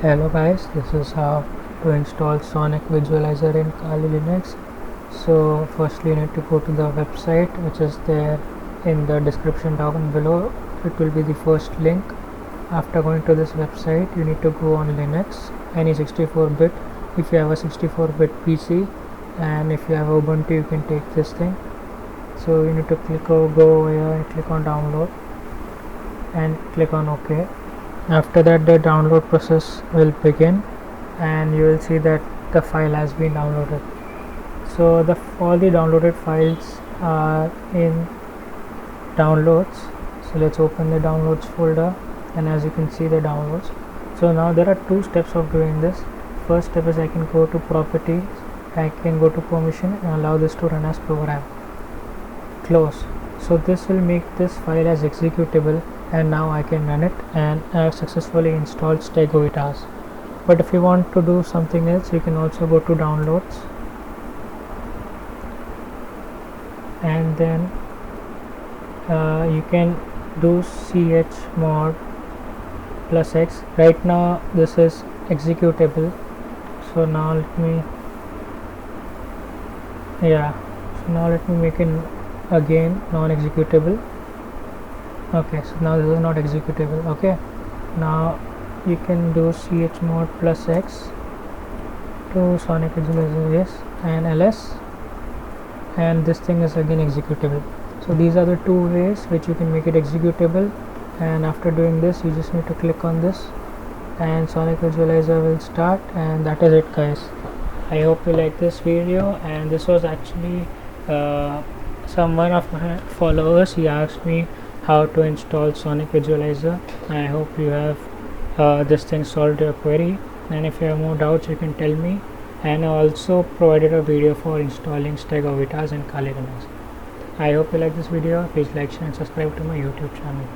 Hello guys, this is how to install Sonic Visualizer in Kali Linux. So firstly you need to go to the website which is there in the description down below. It will be the first link. After going to this website you need to go on Linux, any 64-bit if you have a 64-bit PC, and if you have Ubuntu you can take this thing. So you need to go over here and click on download and click on OK. After that the download process will begin and you will see that the file has been downloaded. So all the downloaded files are in downloads. So let's open the downloads folder, and as you can see the downloads. So now there are two steps of doing this. First step is I can go to properties, I can go to permission and allow this to run as program. Close. So this will make this file as executable, and now I can run it, and I have successfully installed Stegovitas. But if you want to do something else, you can also go to downloads and then you can do chmod +x. Right now this is executable, so now let me make it again non-executable. Okay, so now this is not executable. Okay, now you can do chmod +x to Sonic Visualizer, yes, and ls, and this thing is again executable. So these are the two ways which you can make it executable, and after doing this you just need to click on this and Sonic Visualizer will start, and that is it guys. I hope you like this video, and this was actually someone of my followers. He asked me how to install Sonic Visualizer. I hope you have this thing solved your query, and if you have more doubts you can tell me. And I also provided a video for installing Stegovitas in Kali Linux. I hope you like this video. Please like, share and subscribe to my YouTube channel.